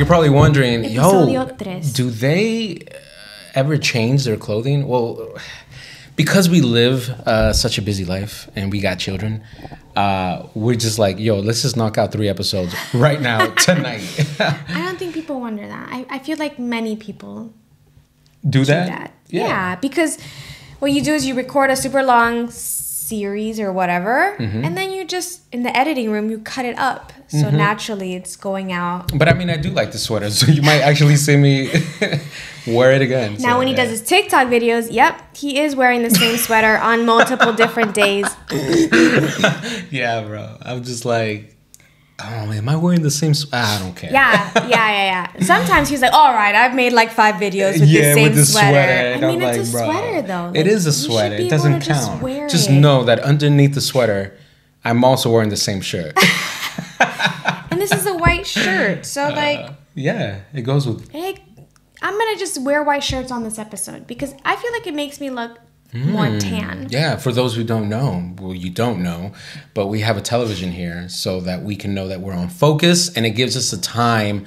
you're probably wondering, Episodio 3. do they ever change their clothing? Well, because we live such a busy life and we got children, we're just like, let's just knock out 3 episodes right now, tonight. I don't think people wonder that. I feel like many people do that. Yeah, because what you do is you record a super long series or whatever, and then you just, in the editing room, you cut it up. So naturally it's going out. But I mean, I do like the sweater, so you might actually see me wear it again. Now, when he does his TikTok videos, he is wearing the same sweater on multiple different days. Yeah, bro. I'm just like, oh, am I wearing the same I don't care. Yeah. Sometimes he's like, all right, I've made like 5 videos with the same sweater. I mean, it's a sweater, though. Like, it is a sweater. It doesn't count. Just it. know that underneath the sweater, I'm also wearing the same shirt. And this is a white shirt. So, yeah, it goes with... Hey, I'm going to just wear white shirts on this episode because I feel like it makes me look more tan. Yeah, for those who don't know, well, you don't know, but we have a television here so that we can know that we're on focus, and it gives us a time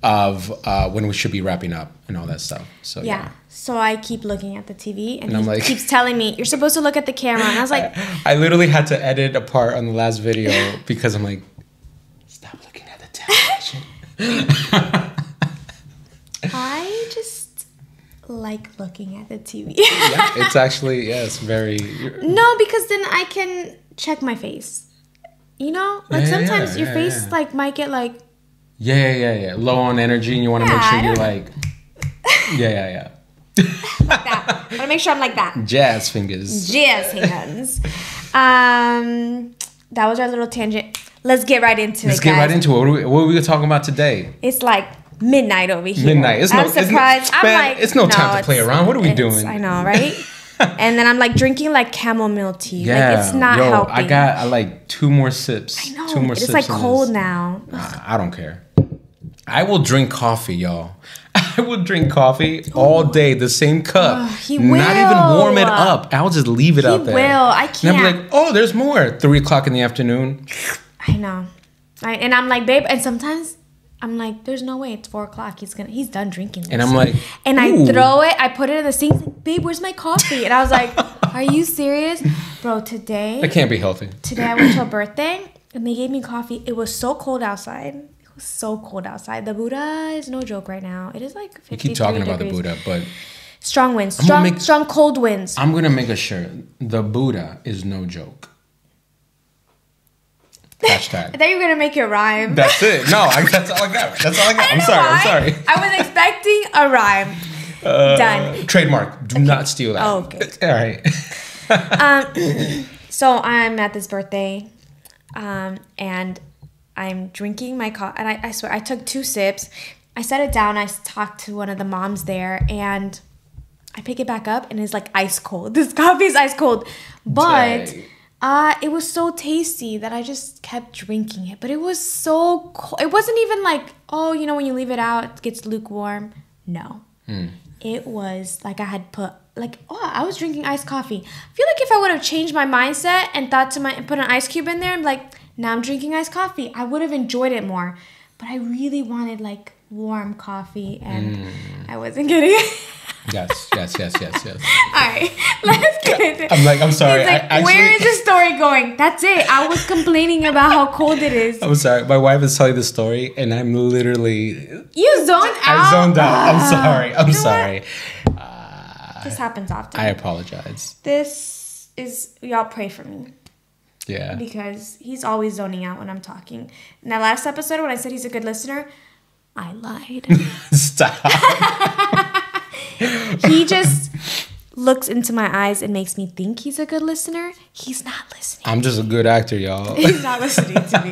of when we should be wrapping up and all that stuff. So yeah. So I keep looking at the TV, and he keeps telling me, you're supposed to look at the camera. And I was like... I literally had to edit a part on the last video because I'm like, stop looking at the television. I just like looking at the TV. Yeah, it's actually, it's very... No, because then I can check my face. You know? Like sometimes your face like might get like... Yeah. Low on energy, and you want to make sure you're like... Yeah. Like that. I want to make sure I'm like that. Jazz fingers. That was our little tangent. Let's get right into it, Let's get right into it. What are we talking about today? It's like midnight over here. Midnight. I'm surprised. It's no time to play around. What are we doing? I know, right? And then I'm like drinking like chamomile tea. Yeah. Like it's not helping. I like 2 more sips. I know. 2 more sips. It's like cold now. I don't care. I will drink coffee, y'all. I will drink coffee all day, the same cup. He will. Not even warm it up. I'll just leave it out there. He will. I can't. And I'll be like, oh, there's more. 3 o'clock in the afternoon. I know. And I'm like, babe, and sometimes I'm like, there's no way it's 4 o'clock. He's done drinking this. And I'm like, and I throw it, I put it in the sink, like, babe, where's my coffee? And I was like, are you serious? Bro, today. That can't be healthy. Today I went to a birthday and they gave me coffee. It was so cold outside. So cold outside. The Buddha is no joke right now. It is like 53 You keep talking degrees. about the Buddha, but strong winds, strong cold winds. I'm gonna make a shirt. The Buddha is no joke. Hashtag. I thought you were gonna make it rhyme. That's it. No, that's all I got. That's all I got. I'm sorry. I was expecting a rhyme. Done. Trademark. Do not steal that. Oh, okay. All right. So I'm at this birthday, and I'm drinking my coffee, and I swear, I took 2 sips. I set it down. I talked to one of the moms there, and I pick it back up, and it's like ice cold. This coffee is ice cold. But it was so tasty that I just kept drinking it. But it was so cold. It wasn't even like, when you leave it out, it gets lukewarm. No. It was like I had put... I was drinking iced coffee. I feel like if I would have changed my mindset and put an ice cube in there, I'm like... Now I'm drinking iced coffee. I would have enjoyed it more. But I really wanted like warm coffee and I wasn't getting it. Yes. All right, let's get into it. I'm sorry. Like, where is the story going? That's it. I was complaining about how cold it is. I'm sorry. My wife is telling the story and I'm literally... You zoned out? I zoned out. I'm sorry. This happens often. I apologize. This is... Y'all pray for me. Yeah. Because he's always zoning out when I'm talking. In that last episode, when I said he's a good listener, I lied. Stop. He just looks into my eyes and makes me think he's a good listener. He's not listening. I'm just a good actor, y'all. He's not listening to me.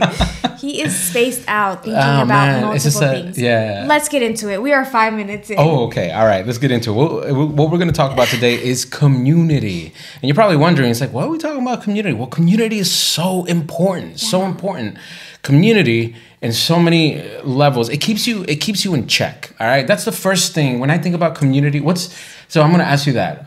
He is spaced out thinking about multiple things. Yeah. Let's get into it. We are 5 minutes in. Oh, okay. All right. Let's get into it. What we're going to talk about today is community. And you're probably wondering, it's like, why are we talking about community? Well, community is so important. Yeah. So important. Community in so many levels. It keeps you in check. All right. That's the first thing. When I think about community, So I'm going to ask you that.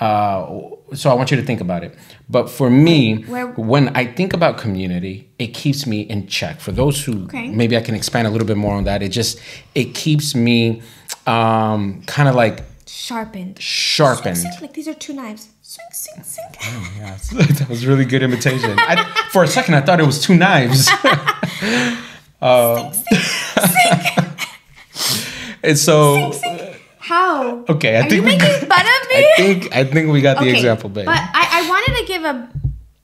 So I want you to think about it. But for me, when I think about community, it keeps me in check. For those who maybe I can expand a little bit more on that. It keeps me kind of like sharpened. Like these are two knives. Sink, sink, sink. Oh, yes. That was really good imitation. For a second, I thought it was two knives. Sink. And so, sink. How? Okay, Are you making fun of me? I think we got the example, babe. But I wanted to give a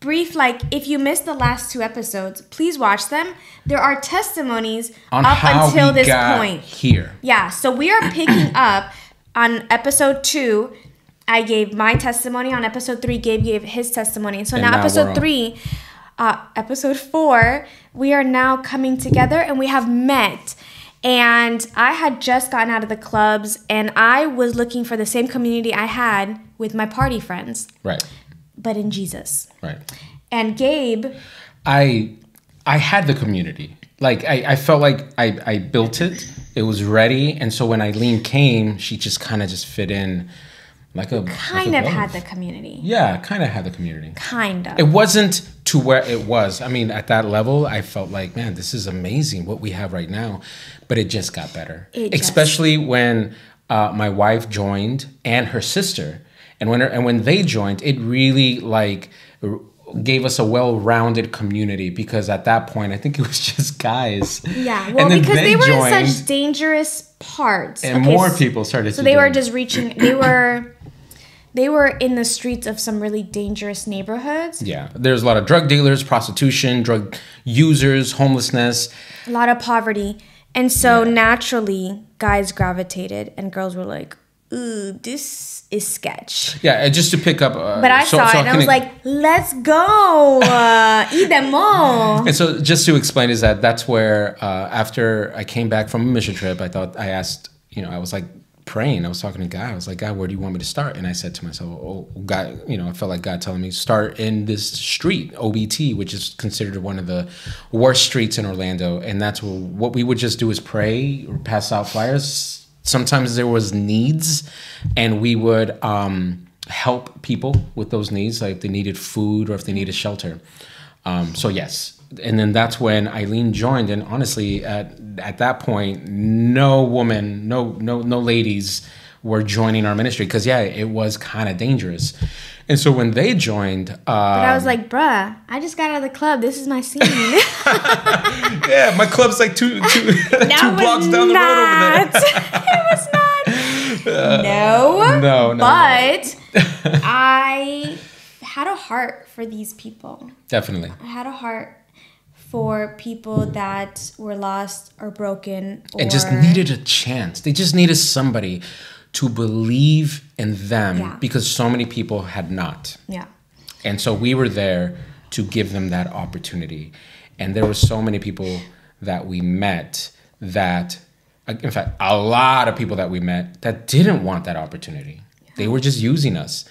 brief, like, if you missed the last 2 episodes, please watch them. There are testimonies on up how until we this got point. Here. Yeah, so we are picking up on episode 2. I gave my testimony. On episode 3, Gabe gave his testimony. So now episode 3, episode 4, we are now coming together and we have met. And I had just gotten out of the clubs and I was looking for the same community I had with my party friends. Right. But in Jesus. Right. And Gabe. I had the community. Like, I felt like I built it. It was ready. And so when Eileen came, she just kind of just fit in like a... Kind of had the community. Yeah, kind of had the community. Kind of. It wasn't to where it was. I mean, at that level, I felt like, man, this is amazing what we have right now. But it just got better. Especially when my wife joined and her sister. And when they joined, it really like gave us a well-rounded community, because at that point, I think it was just guys. Yeah, well, because they were in such dangerous parts. And more people started to So they were just reaching, they were in the streets of some really dangerous neighborhoods. Yeah, there's a lot of drug dealers, prostitution, drug users, homelessness. A lot of poverty. And so naturally, guys gravitated and girls were like, ooh, this is sketch. Yeah, just to pick up. But I saw it and I was like, let's go. Eat them all. And so just to explain is that's where after I came back from a mission trip, I asked, I was like praying. I was talking to God. I was like, God, where do you want me to start? And I said to myself, oh, God, I felt like God telling me start in this street, OBT, which is considered one of the worst streets in Orlando. And that's what we would just do is pray or pass out flyers. Sometimes there was needs and we would help people with those needs, like if they needed food or if they needed shelter. So yes. And then that's when Eileen joined. And honestly, at that point, no woman, no ladies were joining our ministry because, it was kind of dangerous. And so when they joined... but I was like, bruh, I just got out of the club. This is my scene. Yeah, my club's like two blocks down the road over there. It was not. No. But I had a heart for these people. Definitely. I had a heart for people that were lost or broken. And just needed a chance. They just needed somebody to believe in them because so many people had not. Yeah. And so we were there to give them that opportunity. And there were so many people that we met that, in fact, a lot of people that we met that didn't want that opportunity. Yeah. They were just using us.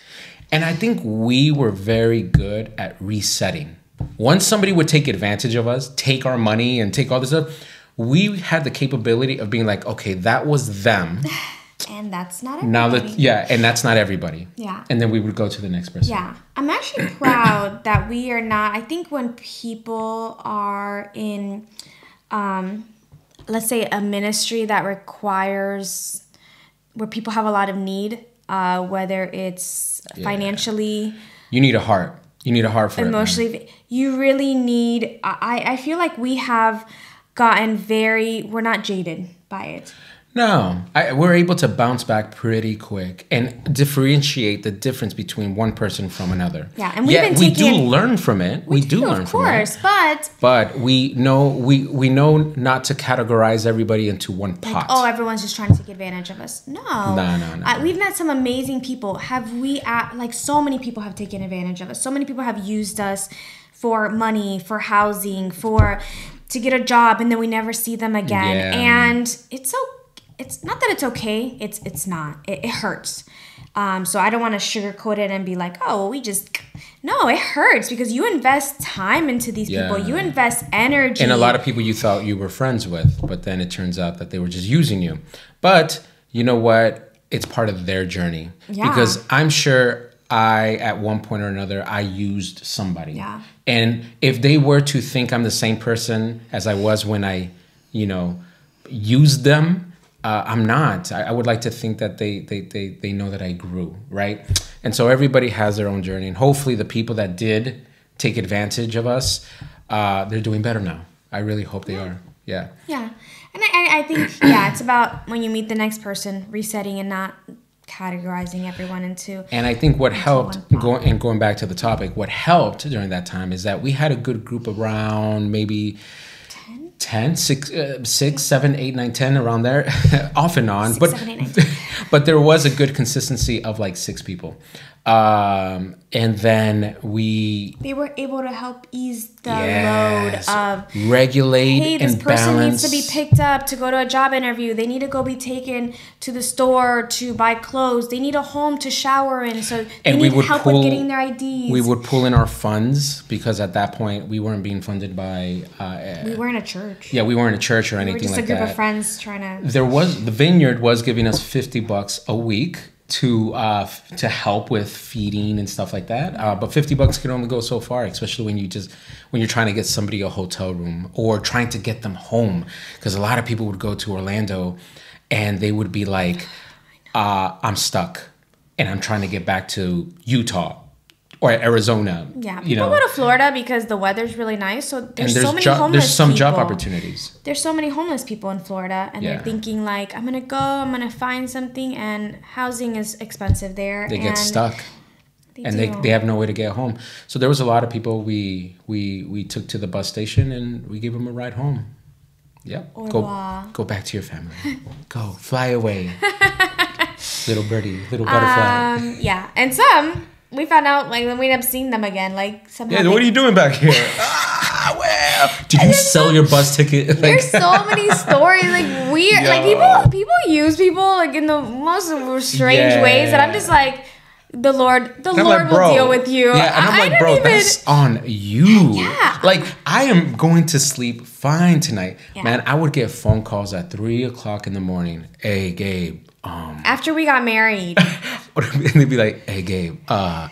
And I think we were very good at resetting. Once somebody would take advantage of us, take our money and take all this stuff, we had the capability of being like, okay, that was them. And that's not everybody. And that's not everybody. Yeah. And then we would go to the next person. Yeah. I'm actually proud that we are not, I think when people are in, let's say a ministry that requires, where people have a lot of need, whether it's financially. You need a heart. You need a heart for emotionally, you really need, I feel like we have gotten we're not jaded by it. No, we're able to bounce back pretty quick and differentiate the difference between one person from another. Yeah, and we do learn from it. We do learn from it. Of course, but we know not to categorize everybody into one pot. Like, everyone's just trying to take advantage of us. No. We've met some amazing people. So many people have taken advantage of us. So many people have used us for money, for housing, to get a job, and then we never see them again. Yeah. And it's not that it's okay. It's not. It hurts. So I don't want to sugarcoat it and be like, oh, well, no, it hurts because you invest time into these people. You invest energy. And a lot of people you thought you were friends with, but then it turns out that they were just using you. But you know what? it's part of their journey. Yeah. Because I'm sure at one point or another, I used somebody. Yeah. And if they were to think I'm the same person as I was when I, used them, I'm not. I would like to think that they know that I grew, right? And so everybody has their own journey. And hopefully the people that did take advantage of us, they're doing better now. I really hope they are. Yeah. Yeah. And I think, it's about when you meet the next person, resetting and not categorizing everyone into. And I think what helped, going back to the topic, what helped during that time is that we had a good group around maybe 10, 6, 7, 8, 9, 10, around there, off and on. 6, 7, 8, 9, 10. But there was a good consistency of like 6 people. And then they were able to help ease the load of regulate, hey, this and person balance. Needs to be picked up to go to a job interview. They need to go be taken to the store to buy clothes. They need a home to shower in. So they need help with getting their IDs. We would pull in our funds because at that point we weren't being funded by. We weren't a church. Yeah, we weren't a church or anything like that. We were just a group of friends trying to. The Vineyard was giving us $50 a week to help with feeding and stuff like that, but $50 can only go so far, especially when you're trying to get somebody a hotel room or trying to get them home, because a lot of people would go to Orlando and they would be like, I'm stuck and I'm trying to get back to Utah or Arizona. Yeah, people go to Florida because the weather's really nice. So there's so many homeless people. There's some job opportunities. There's so many homeless people in Florida, and they're thinking like, I'm gonna find something, and housing is expensive there. They get stuck, and they have no way to get home. So there was a lot of people we took to the bus station and we gave them a ride home. Yeah, go back to your family. Go fly away, little birdie, little butterfly. Yeah, and some. We found out, like, when we ended up seeing them again, like, somehow. Yeah, what are you doing back here? Did you sell your bus ticket? There's so many stories, like, weird. Yo. Like, people use people, like, in the most strange ways. And I'm just like, the Lord will deal with you. Yeah, and I'm like, bro, that's on you. Yeah. Like, I am going to sleep fine tonight. Yeah. Man, I would get phone calls at 3 o'clock in the morning. Hey, Gabe. After we got married. And they'd be like, hey, Gabe, I'm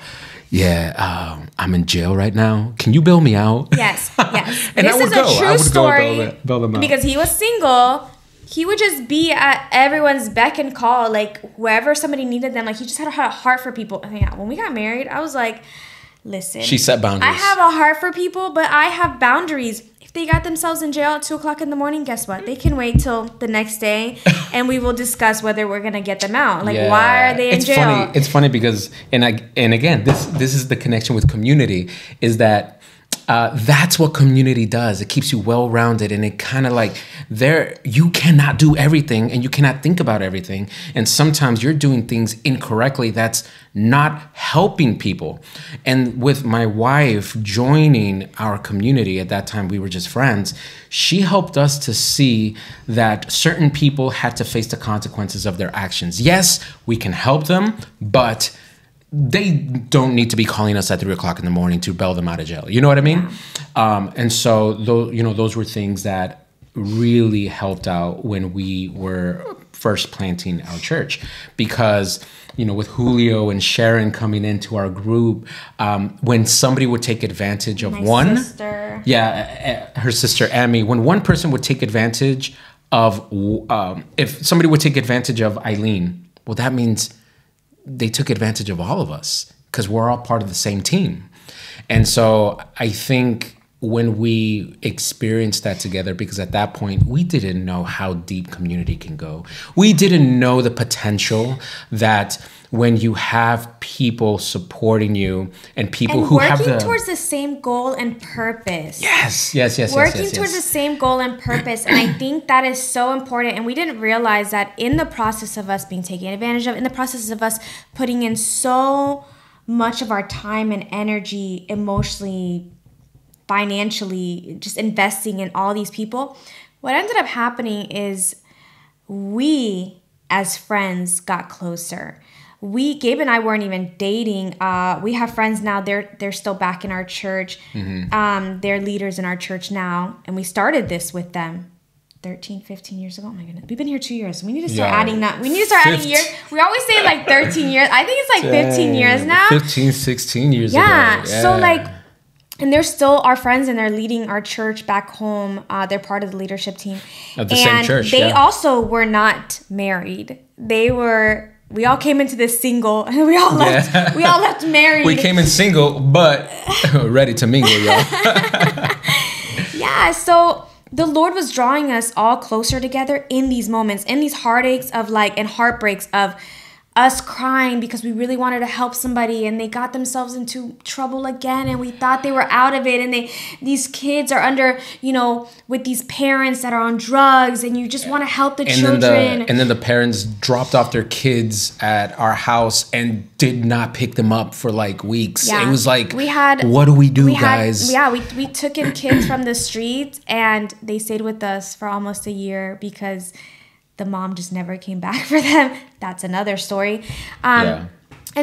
in jail right now. Can you bail me out? Yes. And this is a true story. Bail them out. Because he was single. He would just be at everyone's beck and call. Like, wherever somebody needed them. Like, he just had a heart for people. And yeah, when we got married, I was like, listen. She set boundaries. I have a heart for people, but I have boundaries. If they got themselves in jail at 2 o'clock in the morning, guess what? They can wait till the next day, and we will discuss whether we're gonna get them out. Like, why are they in jail? It's funny because, and again, this is the connection with community. Is that that's what community does. It keeps you well-rounded, and it kind of like you cannot do everything, and you cannot think about everything, and sometimes you're doing things incorrectly that's not helping people. And with my wife joining our community, at that time we were just friends, she helped us to see that certain people had to face the consequences of their actions. Yes, we can help them, but they don't need to be calling us at 3 o'clock in the morning to bail them out of jail. You know what I mean? Yeah. And so those were things that really helped out when we were first planting our church, because with Julio and Sharon coming into our group, when somebody would take advantage of her sister Amy, when one person would take advantage of, if somebody would take advantage of Eileen, well, that means they took advantage of all of us because we're all part of the same team. And so I think when we experienced that together, because at that point we didn't know how deep community can go. We didn't know the potential that when you have people supporting you and people who have working towards the same goal and purpose. Yes. Working towards the same goal and purpose. And I think that is so important. And we didn't realize that in the process of us being taken advantage of, in the process of us putting in so much of our time and energy, emotionally, financially, just investing in all these people, what ended up happening is we, as friends, got closer. Gabe and I weren't even dating. We have friends now. They're still back in our church. Mm-hmm. They're leaders in our church now, and we started this with them. 13, 15 years ago. Oh my goodness. We've been here 2 years. We need to start adding that. We need to start adding years. We always say like 13 years. I think it's like 15 years now. 15, 16 years ago. Yeah. So like, and they're still our friends and they're leading our church back home. They're part of the leadership team. Of the same church, they also were not married. We all came into this single and we all left married. We came in single, but ready to mingle, y'all. Yeah. So the Lord was drawing us all closer together in these moments, in these heartaches of like, and heartbreaks of us crying because we really wanted to help somebody and they got themselves into trouble again and we thought they were out of it, and these kids are under, with these parents that are on drugs, and you just want to help the children. And then the parents dropped off their kids at our house and did not pick them up for like weeks. Yeah. It was like, what do we do, guys? We took in kids from the streets and they stayed with us for almost a year because the mom just never came back for them. That's another story. And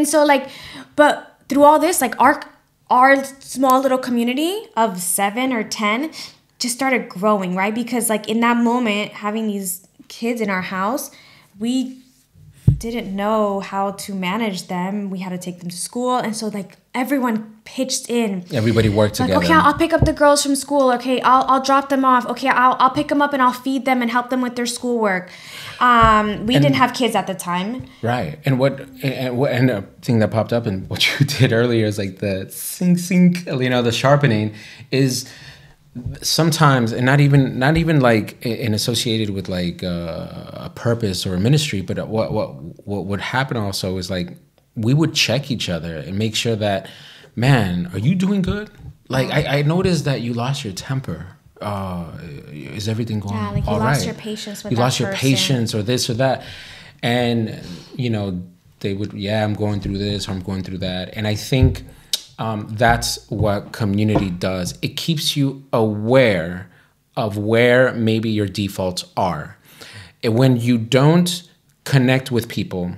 so like, but through all this, like our small little community of 7 or 10 just started growing, right? Because like in that moment, having these kids in our house, we didn't know how to manage them. We had to take them to school. And so like everyone pitched in. Everybody worked together. Okay, I'll pick up the girls from school. Okay, I'll drop them off. Okay, I'll pick them up and I'll feed them and help them with their schoolwork. We didn't have kids at the time. Right. And a thing that popped up and what you did earlier is like the sync, the sharpening is sometimes, and not even like in associated with like a purpose or a ministry, but what would happen also is like we would check each other and make sure that, man, are you doing good? Like I noticed that you lost your temper. Is everything going all right? You lost your patience with you lost your patience or this or that, and they would, I'm going through this or I'm going through that, and I think that's what community does. It keeps you aware of where maybe your defaults are. And when you don't connect with people,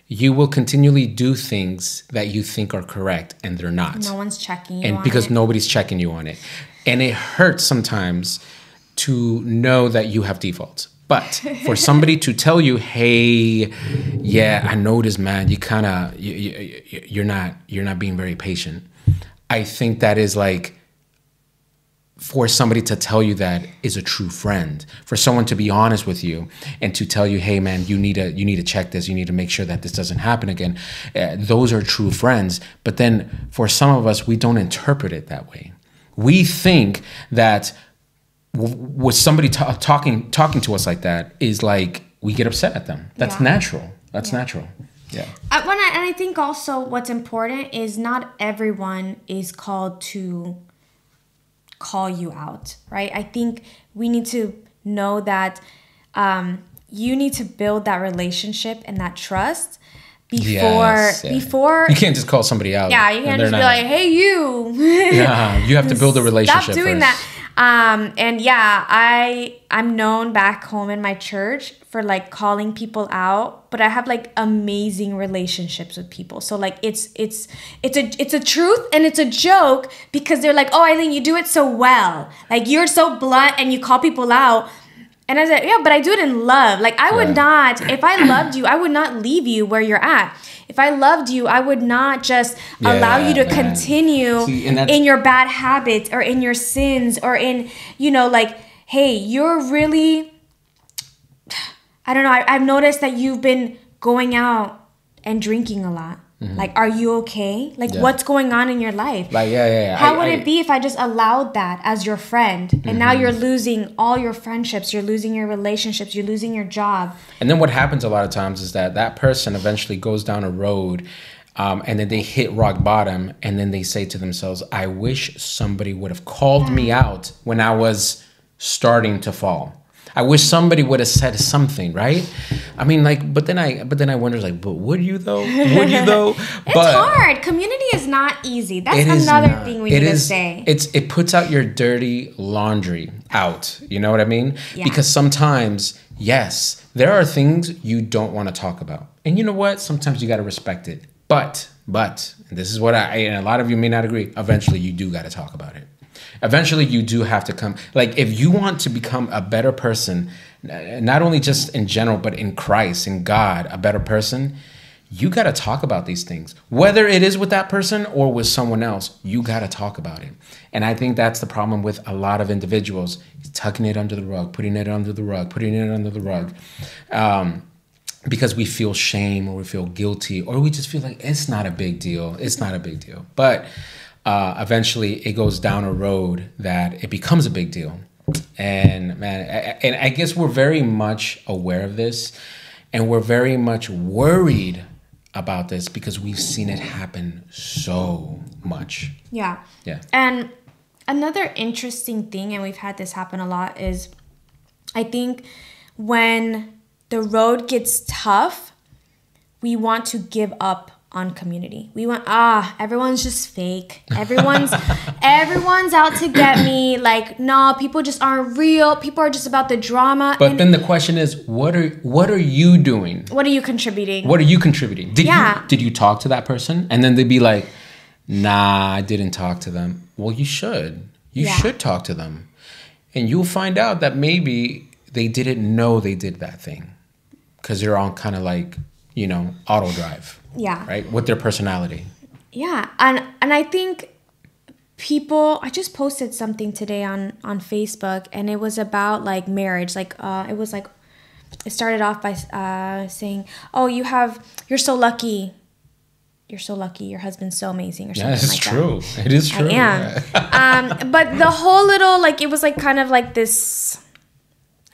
you will continually do things that you think are correct and they're not. No one's checking you and because nobody's checking you on it. And it hurts sometimes to know that you have defaults. But for somebody to tell you, hey, yeah, I noticed, man, you're not being very patient. I think that is like, for somebody to tell you that is a true friend. For someone to be honest with you and to tell you, hey man, you need to check this. You need to make sure that this doesn't happen again. Those are true friends. But then for some of us, we don't interpret it that way. We think that with somebody talking to us like that is like we get upset at them. That's natural. That's natural. Yeah. And I think also what's important is not everyone is called to call you out, right? I think we need to know that you need to build that relationship and that trust before you can't just call somebody out. Yeah, you can't just be like, hey, you. Yeah, you have to build a relationship. Stop doing first. that. And yeah, I'm known back home in my church for like calling people out, but I have like amazing relationships with people. So like it's a truth and it's a joke because they're like, oh, Eileen, you do it so well. Like you're so blunt and you call people out. And I said, yeah, but I do it in love. Like I would not, if I loved you, I would not leave you where you're at. If I loved you, I would not just allow you to continue in your bad habits or in your sins or in, like, hey, you're really, I don't know. I've noticed that you've been going out and drinking a lot. Mm-hmm. Like, are you okay? Like, what's going on in your life? Like, How would it be if I just allowed that as your friend? And now you're losing all your friendships. You're losing your relationships. You're losing your job. And then what happens a lot of times is that person eventually goes down a road and then they hit rock bottom. And then they say to themselves, I wish somebody would have called me out when I was starting to fall. I wish somebody would have said something, right? I mean, like, but then I wonder, like, but would you though? Would you though? It's hard. Community is not easy. That's another thing we need to say. It puts out your dirty laundry out. You know what I mean? Yeah. Because sometimes, yes, there are things you don't want to talk about, and you know what? Sometimes you got to respect it. But, and this is what and a lot of you may not agree. Eventually, you do got to talk about it. Eventually, you do have to come. Like, if you want to become a better person, not only just in general, but in Christ, in God, a better person, you got to talk about these things. Whether it is with that person or with someone else, you got to talk about it. And I think that's the problem with a lot of individuals, tucking it under the rug, putting it under the rug, putting it under the rug. Because we feel shame or we feel guilty or we just feel like it's not a big deal. It's not a big deal. But eventually it goes down a road that it becomes a big deal. And man, and I guess we're very much aware of this and we're very much worried about this because we've seen it happen so much. Yeah. Yeah. And another interesting thing, and we've had this happen a lot, is I think when the road gets tough, we want to give up on community. We want, everyone's just fake. Everyone's out to get me. Like, no, people just aren't real. People are just about the drama. But then the question is, what are you doing? What are you contributing? What are you contributing? Did you talk to that person? And then they'd be like, nah, I didn't talk to them. Well, you should. You should talk to them. And you'll find out that maybe they didn't know they did that thing. Because they're on kind of like, auto drive. Yeah. Right? With their personality. Yeah. And I think I just posted something today on Facebook, and it was about like marriage. Like, it started off by saying, oh, you're so lucky. You're so lucky. Your husband's so amazing, or something like that. Yeah, it's true. It is true. I am. Yeah. But the whole little, like, it was like kind of like this,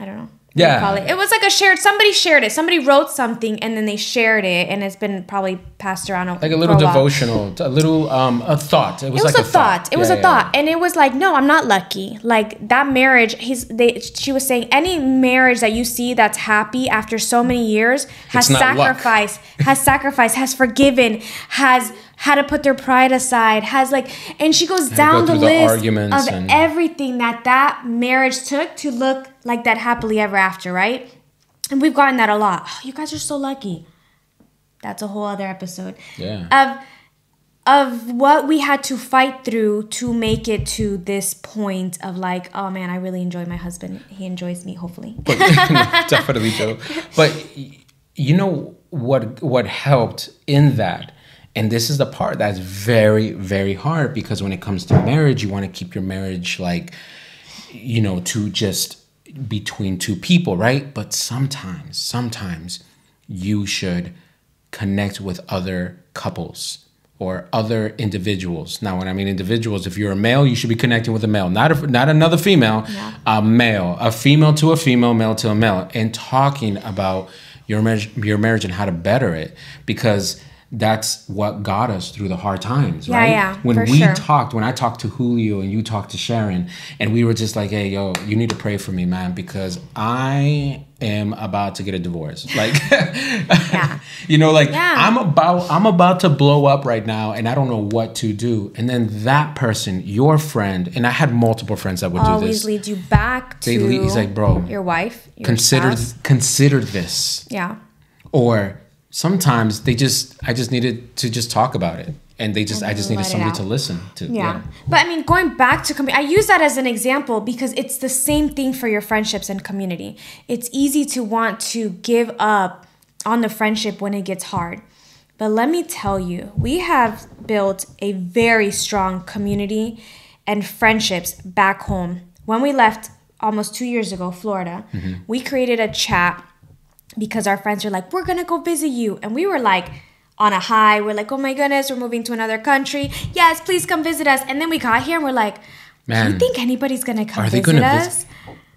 I don't know. Yeah. Call it. It was like somebody shared it. Somebody wrote something and then they shared it, and it's been probably passed around. Like a little devotional, a little, a thought. It was like a thought. It was a thought. And it was like, no, I'm not lucky. Like that marriage, she was saying any marriage that you see that's happy after so many years has forgiven, has had to put their pride aside, and she goes down the list of everything that marriage took to look like that happily ever after, right? And we've gotten that a lot. Oh, you guys are so lucky. That's a whole other episode. Yeah. Of what we had to fight through to make it to this point of like, oh man, I really enjoy my husband. He enjoys me, hopefully. Definitely do. But you know what helped in that? And this is the part that's very, very hard, because when it comes to marriage, you want to keep your marriage like, to just between two people, right? But sometimes you should connect with other couples or other individuals. Now, when I mean individuals, if you're a male, you should be connecting with a male, not another female, a male, a female to a female, male to a male, and talking about your marriage and how to better it, because that's what got us through the hard times, right? Yeah, when I talked to Julio and you talked to Sharon, and we were just like, hey, yo, you need to pray for me, man, because I am about to get a divorce. Like, I'm about to blow up right now, and I don't know what to do. And then that person, your friend, and I had multiple friends that would do this. Always leads you back to he's like, bro, your wife, your consider this. Yeah. Or sometimes I just needed to just talk about it, and I just needed somebody to listen to. Yeah. But I mean, going back to I use that as an example because it's the same thing for your friendships and community. It's easy to want to give up on the friendship when it gets hard. But let me tell you, we have built a very strong community and friendships back home. When we left almost 2 years ago, Florida, we created a chat because our friends were like, we're going to go visit you. And we were like on a high. We're like, oh my goodness, we're moving to another country. Yes, please come visit us. And then we got here and we're like, man, do you think anybody's going to come visit us?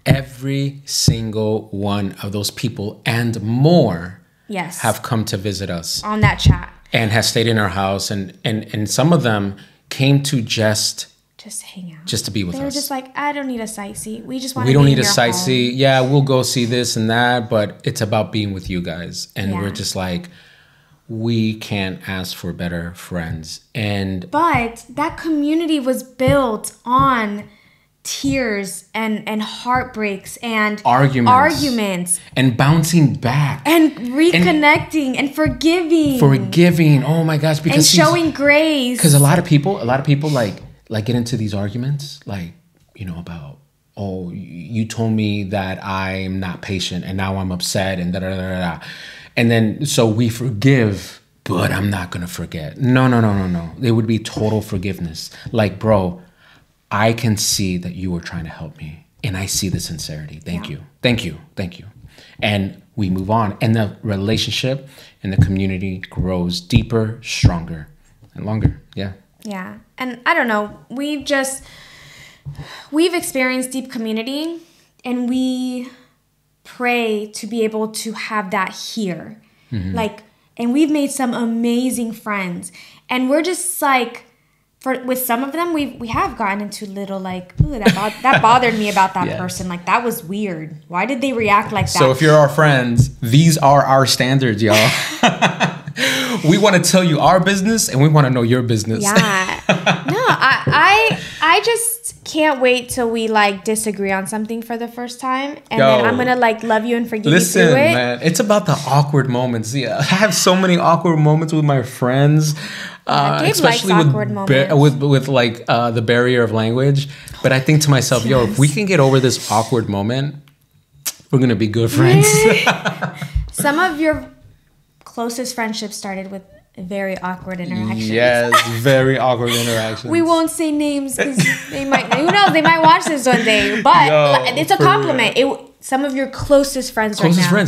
Every single one of those people and more have come to visit us. On that chat. And has stayed in our house. And some of them came to just hang out. Just to be with us. They were just like, I don't need a sightsee. We just want to be in your home. We don't need a sightsee. Home. Yeah, we'll go see this and that, but it's about being with you guys. And we're just like, we can't ask for better friends. But that community was built on tears and heartbreaks and arguments and bouncing back and reconnecting and forgiving. Oh my gosh, because showing grace. Because a lot of people like get into these arguments, like, you know, about, oh, you told me that I'm not patient and now I'm upset and da da da da. And then so we forgive, but I'm not gonna forget. No. It would be total forgiveness. Like, bro, I can see that you were trying to help me, and I see the sincerity. Thank you. And we move on, and the relationship and the community grows deeper, stronger, and longer. Yeah. Yeah. And I don't know, we've experienced deep community, and we pray to be able to have that here. Like, and we've made some amazing friends, and we're just like, with some of them, we have gotten into little like, ooh, that bothered me about that person. Like, that was weird. Why did they react like that? So if you're our friends, these are our standards, y'all. We want to tell you our business, and we want to know your business. Yeah. No, I just can't wait till we like disagree on something for the first time, and then I'm gonna like love you and forgive you through it. Listen, man, it's about the awkward moments. Yeah, I have so many awkward moments with my friends. Especially with like the barrier of language. But I think to myself, yo, if we can get over this awkward moment, we're gonna be good friends. Some of your closest friendships started with very awkward interactions. Yes, very awkward interactions. We won't say names because they might. Who knows? They might watch this one day. But it's a compliment. Some of your closest friends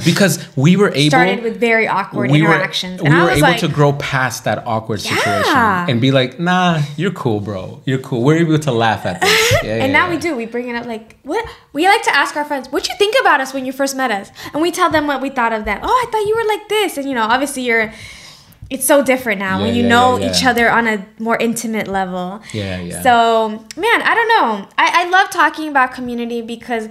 because we were able started with very awkward interactions. We were able to grow past that awkward situation and be like, nah, you're cool, bro. You're cool. We're able to laugh at this. And now we do. We bring it up like, what? We like to ask our friends, what'd you think about us when you first met us? And we tell them what we thought of them. Oh, I thought you were like this. And, you know, obviously it's so different now when you know each other on a more intimate level. So, man, I don't know. I love talking about community because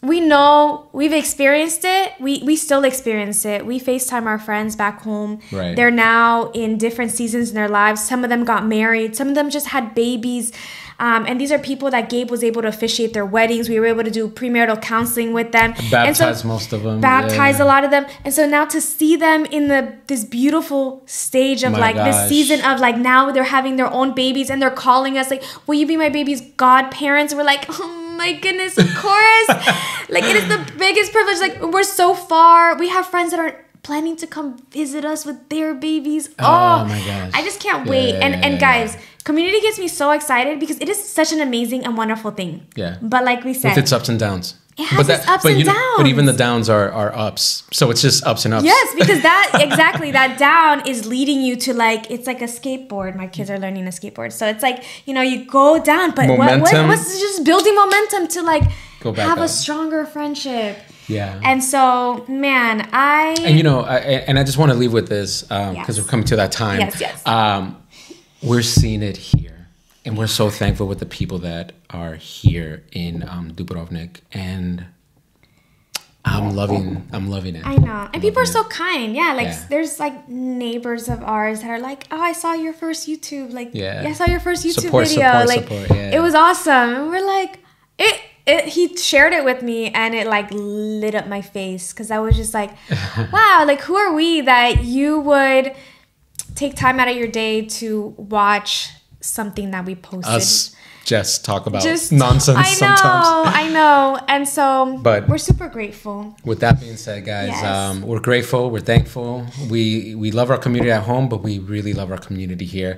we know we've experienced it. We still experience it. We FaceTime our friends back home. Right. They're now in different seasons in their lives. Some of them got married. Some of them just had babies. And these are people that Gabe was able to officiate their weddings. We were able to do premarital counseling with them. Baptize most of them. Baptize a lot of them. And so now to see them in this beautiful stage of this season of like now they're having their own babies and they're calling us like, will you be my baby's godparents? We're like, oh my goodness, of course. Like, it is the biggest privilege. Like, we're so far. We have friends that are planning to come visit us with their babies. Oh my gosh. I just can't wait. And guys, community gets me so excited because it is such an amazing and wonderful thing. Yeah. But like we said, with its ups and downs. It has its ups and downs. But even the downs are ups. So it's just ups and ups. Yes, because that down is leading you to like, it's like a skateboard. My kids are learning to skateboard. So it's like, you know, you go down, but what's just building momentum to like have a stronger friendship. Yeah. And so, man, And you know, I just want to leave with this because we're coming to that time. Yes. We're seeing it here. And we're so thankful with the people that are here in Dubrovnik, and I'm loving it. I know, and people are so kind. There's like neighbors of ours that are like, "Oh, I saw your first YouTube. I saw your first YouTube video. Support. It was awesome." And we're like, he shared it with me, and it like lit up my face because I was just like, "Wow, like who are we that you would take time out of your day to watch?" Something that we posted. Us just talk about nonsense sometimes. I know. And so we're super grateful. With that being said, guys, we're grateful. We're thankful. We love our community at home, but we really love our community here.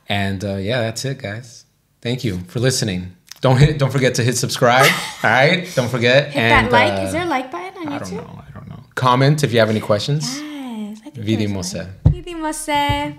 And that's it, guys. Thank you for listening. Don't forget to hit subscribe. All right? Don't forget. Hit that like. Is there a like button on YouTube? I don't know. Comment if you have any questions. Yes. Vidimo se. Vidimo se.